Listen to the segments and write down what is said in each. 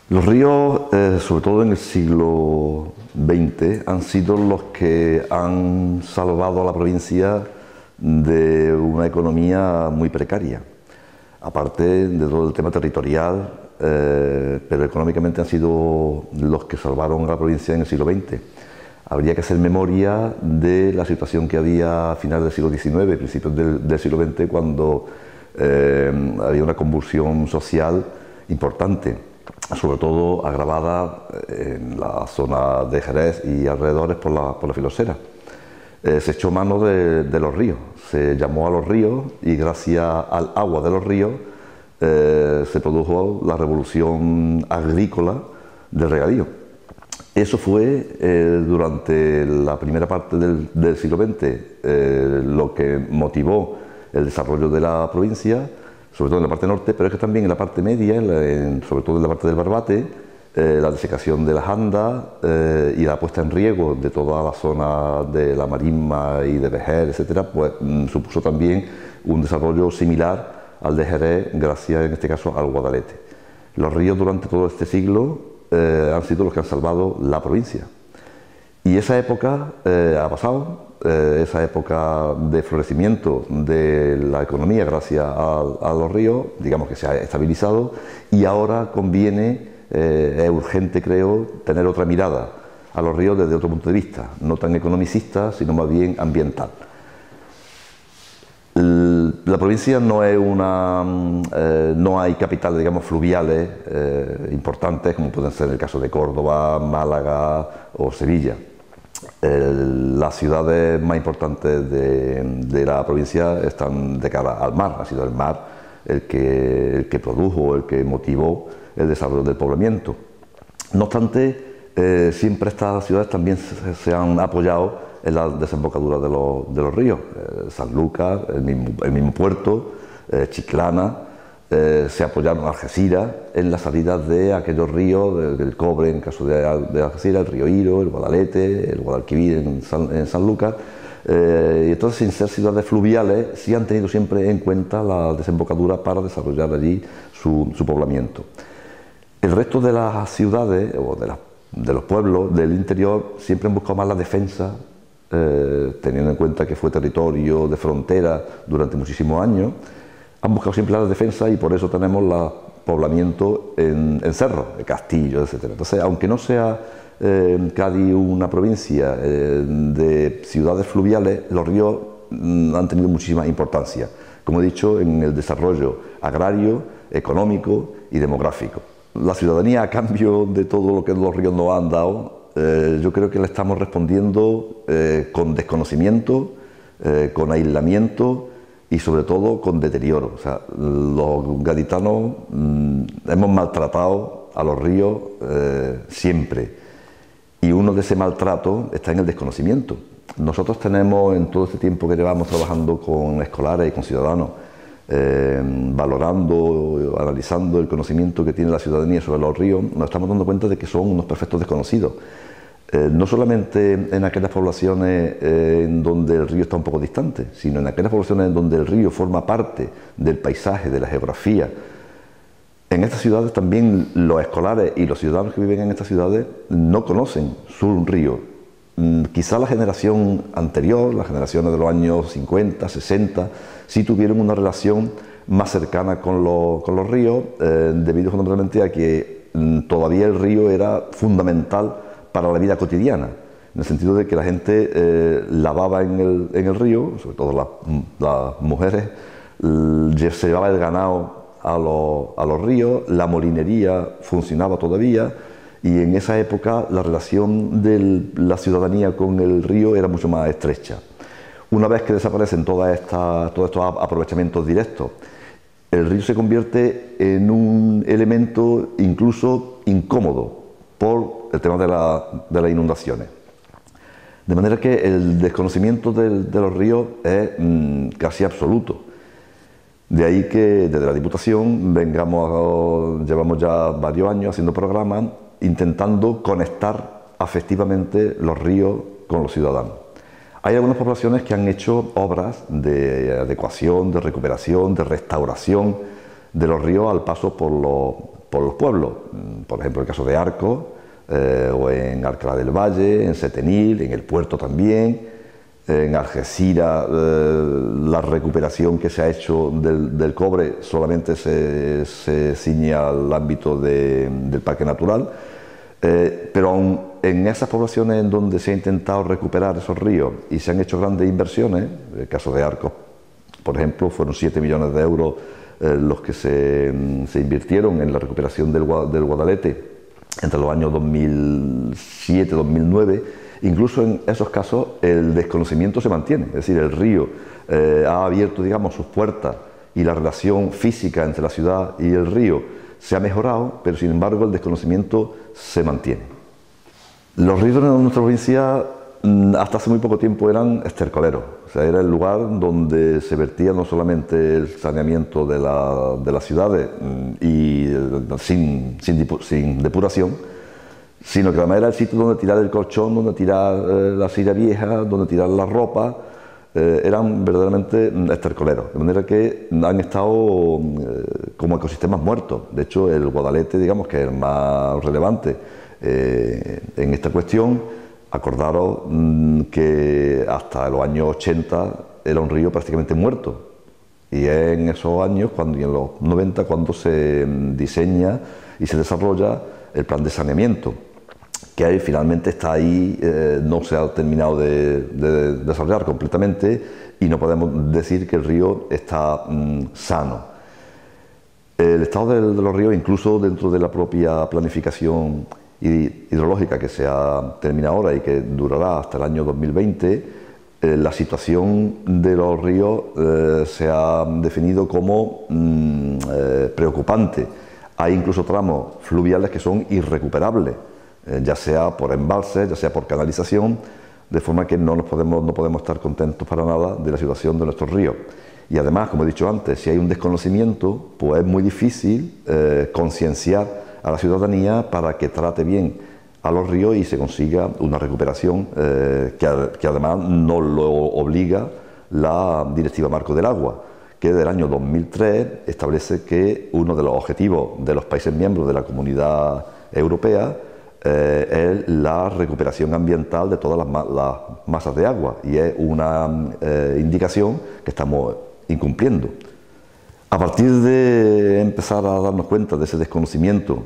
Los ríos, sobre todo en el siglo XX, han sido los que han salvado a la provincia de una economía muy precaria. Aparte de todo el tema territorial, pero económicamente han sido los que salvaron a la provincia en el siglo XX. Habría que hacer memoria de la situación que había a finales del siglo XIX, principios del siglo XX, cuando había una convulsión social importante, sobre todo agravada en la zona de Jerez y alrededores por la filosera. Se echó mano de los ríos, se llamó a los ríos y gracias al agua de los ríos se produjo la revolución agrícola del regadío. Eso fue durante la primera parte del siglo XX lo que motivó el desarrollo de la provincia, sobre todo en la parte norte, pero es que también en la parte media, sobre todo en la parte del Barbate, la desecación de las andas y la puesta en riego de toda la zona de la Marisma y de Vejer, etcétera, pues supuso también un desarrollo similar al de Jerez, gracias en este caso al Guadalete. Los ríos durante todo este siglo han sido los que han salvado la provincia. Y esa época ha pasado, esa época de florecimiento de la economía gracias a los ríos, digamos que se ha estabilizado, y ahora conviene, es urgente creo, tener otra mirada a los ríos desde otro punto de vista, no tan economicista, sino más bien ambiental. La provincia no es no hay capitales, digamos, fluviales importantes, como pueden ser el caso de Córdoba, Málaga o Sevilla. Las ciudades más importantes de la provincia están de cara al mar. Ha sido el mar el que produjo, el que motivó el desarrollo del poblamiento. No obstante, siempre estas ciudades también se han apoyado en la desembocadura de los ríos. Sanlúcar, el mismo puerto, Chiclana, se apoyaron Algeciras en las salidas de aquellos ríos, del Cobre en caso de Algeciras, el río Iro, el Guadalete, el Guadalquivir en Sanlúcar. Y entonces, sin ser ciudades fluviales, sí han tenido siempre en cuenta la desembocadura para desarrollar allí su poblamiento. El resto de las ciudades o de los pueblos del interior siempre han buscado más la defensa, teniendo en cuenta que fue territorio de frontera durante muchísimos años. Han buscado siempre la defensa y por eso tenemos poblamiento en cerros, castillos, etc. Entonces, aunque no sea Cádiz una provincia de ciudades fluviales, los ríos han tenido muchísima importancia, como he dicho, en el desarrollo agrario, económico y demográfico. La ciudadanía, a cambio de todo lo que los ríos nos han dado, yo creo que le estamos respondiendo con desconocimiento, con aislamiento y sobre todo con deterioro. O sea, los gaditanos hemos maltratado a los ríos siempre, y uno de ese maltrato está en el desconocimiento. Nosotros tenemos, en todo este tiempo que llevamos trabajando con escolares y con ciudadanos, valorando, analizando el conocimiento que tiene la ciudadanía sobre los ríos, nos estamos dando cuenta de que son unos perfectos desconocidos. No solamente en aquellas poblaciones en donde el río está un poco distante, sino en aquellas poblaciones en donde el río forma parte del paisaje, de la geografía. En estas ciudades también los escolares y los ciudadanos que viven en estas ciudades no conocen su río. Quizá la generación anterior, las generaciones de los años 50, 60, sí tuvieron una relación más cercana con los ríos, debido fundamentalmente a que todavía el río era fundamental para la vida cotidiana, en el sentido de que la gente lavaba en el río, sobre todo las mujeres, se llevaba el ganado a los ríos, la molinería funcionaba todavía, y en esa época la relación de la ciudadanía con el río era mucho más estrecha. Una vez que desaparecen todos estos aprovechamientos directos, el río se convierte en un elemento incluso incómodo por el tema de las inundaciones. De manera que el desconocimiento de los ríos es casi absoluto. De ahí que desde la Diputación llevamos ya varios años haciendo programas intentando conectar afectivamente los ríos con los ciudadanos. Hay algunas poblaciones que han hecho obras de adecuación, de recuperación, de restauración de los ríos al paso por por los pueblos, por ejemplo el caso de Arcos, o en Alcalá del Valle, en Setenil, en el puerto también, en Algeciras. La recuperación que se ha hecho del cobre solamente se ciñe al ámbito del parque natural, pero aún en esas poblaciones en donde se ha intentado recuperar esos ríos y se han hecho grandes inversiones, el caso de Arcos, por ejemplo, fueron 7 millones de euros los que se invirtieron en la recuperación del Guadalete entre los años 2007 y 2009, incluso en esos casos el desconocimiento se mantiene, es decir, el río ha abierto, digamos, sus puertas y la relación física entre la ciudad y el río se ha mejorado, pero sin embargo el desconocimiento se mantiene. Los ríos de nuestra provincia hasta hace muy poco tiempo eran estercoleros, o sea, era el lugar donde se vertía no solamente el saneamiento de las ciudades y sin depuración, sino que además era el sitio donde tirar el colchón, donde tirar la silla vieja, donde tirar la ropa. Eran verdaderamente estercoleros, de manera que han estado como ecosistemas muertos. De hecho, el Guadalete, digamos, que es el más relevante en esta cuestión. Acordaros que hasta los años 80 era un río prácticamente muerto, y es en esos años, y en los 90, cuando se diseña y se desarrolla el plan de saneamiento, que ahí finalmente está ahí, no se ha terminado de desarrollar completamente, y no podemos decir que el río está sano. El estado de los ríos, incluso dentro de la propia planificación hidrológica que se ha terminado ahora y que durará hasta el año 2020, la situación de los ríos se ha definido como preocupante. Hay incluso tramos fluviales que son irrecuperables, ya sea por embalses, ya sea por canalización, de forma que no podemos estar contentos para nada de la situación de nuestros ríos. Y además, como he dicho antes, si hay un desconocimiento, pues es muy difícil concienciar a la ciudadanía para que trate bien a los ríos y se consiga una recuperación que además nos lo obliga la Directiva Marco del Agua, que del año 2003 establece que uno de los objetivos de los países miembros de la Comunidad Europea es la recuperación ambiental de todas las masas de agua, y es una indicación que estamos incumpliendo. A partir de empezar a darnos cuenta de ese desconocimiento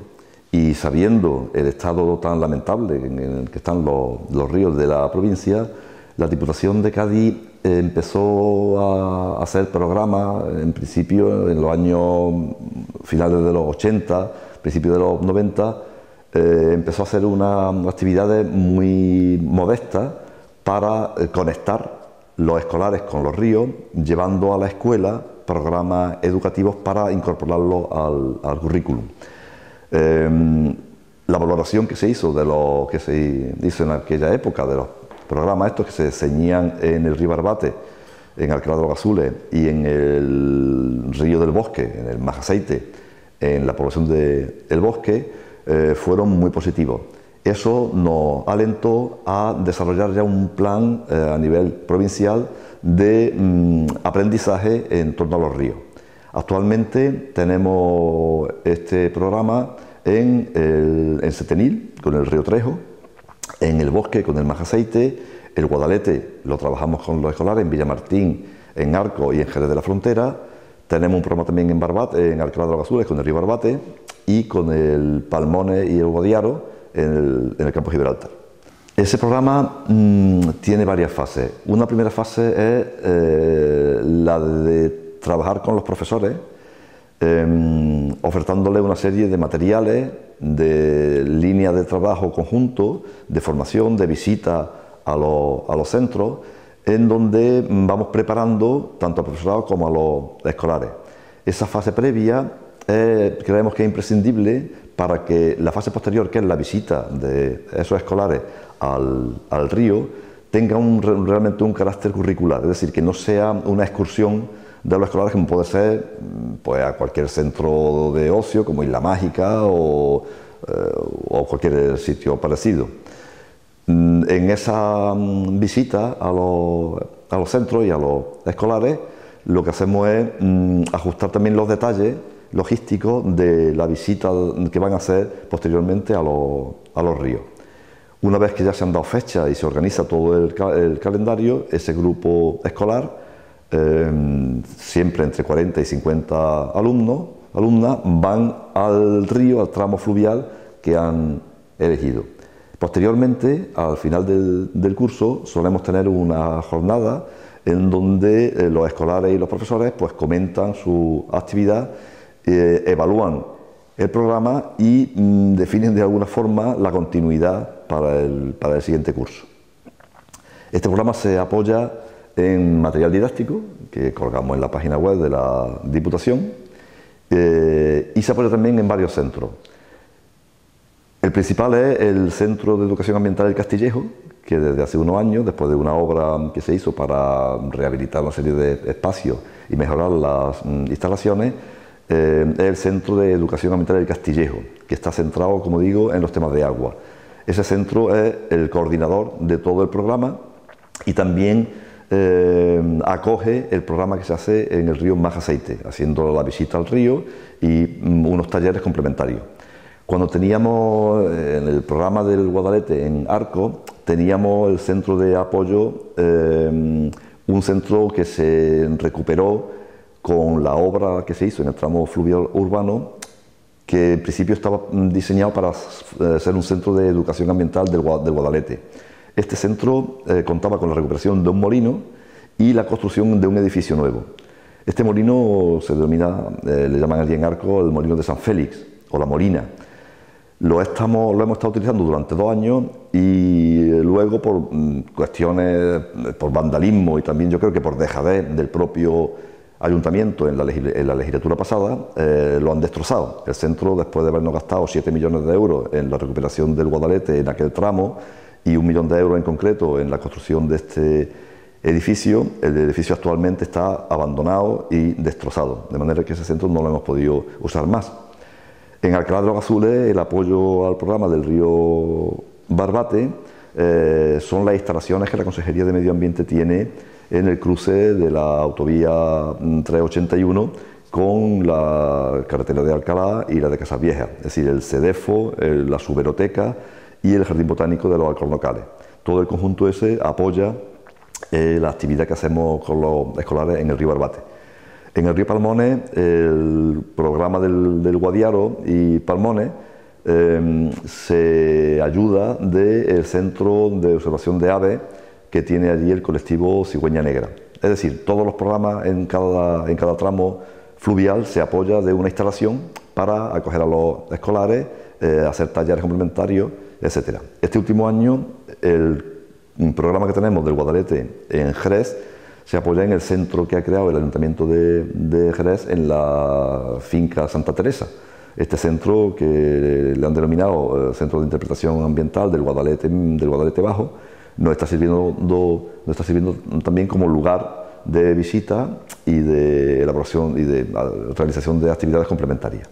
y sabiendo el estado tan lamentable en el que están los ríos de la provincia, la Diputación de Cádiz empezó a hacer programas, en principio en los años finales de los 80, principios de los 90, empezó a hacer unas actividades muy modestas para conectar los escolares con los ríos, llevando a la escuela programas educativos para incorporarlos al currículum. La valoración que se hizo de lo que se hizo en aquella época de los programas estos que se ceñían en el río Barbate, en Alcalá de los Azules, y en el río del Bosque, en el Majaceite, en la población del Bosque, fueron muy positivos. Eso nos alentó a desarrollar ya un plan a nivel provincial de aprendizaje en torno a los ríos. Actualmente tenemos este programa en Setenil, con el río Trejo, en el Bosque con el Majaceite, el Guadalete lo trabajamos con los escolares en Villamartín, en Arcos y en Jerez de la Frontera. Tenemos un programa también en Barbate, en Alcalá de los Azules, con el río Barbate, y con el Palmones y el Guadiaro en el campo Gibraltar. Ese programa tiene varias fases. Una primera fase es la de trabajar con los profesores, ofertándole una serie de materiales, de líneas de trabajo conjunto, de formación, de visita a los centros, en donde vamos preparando tanto al profesorado como a los escolares. Esa fase previa creemos que es imprescindible para que la fase posterior, que es la visita de esos escolares al río, tenga realmente un carácter curricular, es decir, que no sea una excursión de los escolares como puede ser pues, a cualquier centro de ocio como Isla Mágica o cualquier sitio parecido. En esa visita a los centros y a los escolares, lo que hacemos es ajustar también los detalles logístico de la visita que van a hacer posteriormente a los ríos. Una vez que ya se han dado fechas y se organiza todo el calendario, ese grupo escolar, siempre entre 40 y 50 alumnas, van al río, al tramo fluvial que han elegido. Posteriormente, al final del curso, solemos tener una jornada en donde los escolares y los profesores pues comentan su actividad, evalúan el programa y definen de alguna forma la continuidad para el siguiente curso. Este programa se apoya en material didáctico que colgamos en la página web de la Diputación y se apoya también en varios centros. El principal es el Centro de Educación Ambiental del Castillejo, que desde hace unos años, después de una obra que se hizo para rehabilitar una serie de espacios y mejorar las instalaciones, es el Centro de Educación Ambiental del Castillejo, que está centrado, como digo, en los temas de agua. Ese centro es el coordinador de todo el programa y también acoge el programa que se hace en el río Majaceite, haciendo la visita al río y unos talleres complementarios. Cuando teníamos en el programa del Guadalete en Arco, teníamos el centro de apoyo, un centro que se recuperó con la obra que se hizo en el tramo fluvial urbano, que en principio estaba diseñado para ser un centro de educación ambiental del Guadalete. Este centro contaba con la recuperación de un molino y la construcción de un edificio nuevo. Este molino se denomina, le llaman allí en Arco, el molino de San Félix, o la Molina. Lo hemos estado utilizando durante 2 años y luego por cuestiones, por vandalismo y también yo creo que por dejadez del propio ayuntamiento en la legislatura pasada, lo han destrozado. El centro, después de habernos gastado 7 millones de euros en la recuperación del Guadalete en aquel tramo y 1 millón de euros en concreto en la construcción de este edificio, el edificio actualmente está abandonado y destrozado, de manera que ese centro no lo hemos podido usar más. En Alcalá de los Azules, el apoyo al programa del río Barbate son las instalaciones que la Consejería de Medio Ambiente tiene en el cruce de la autovía 381 con la carretera de Alcalá y la de Casas Viejas, es decir, el CEDEFO, la Suberoteca y el Jardín Botánico de los Alcornocales. Todo el conjunto ese apoya la actividad que hacemos con los escolares en el río Barbate. En el río Palmones, el programa del Guadiaro y Palmones se ayuda del Centro de Observación de Aves que tiene allí el colectivo Cigüeña Negra. Es decir, todos los programas en cada tramo fluvial se apoya de una instalación para acoger a los escolares, hacer talleres complementarios, etc. Este último año, el programa que tenemos del Guadalete en Jerez se apoya en el centro que ha creado el Ayuntamiento de Jerez en la finca Santa Teresa. Este centro que le han denominado Centro de Interpretación Ambiental del Guadalete Bajo nos está sirviendo también como lugar de visita y de elaboración y de realización de actividades complementarias.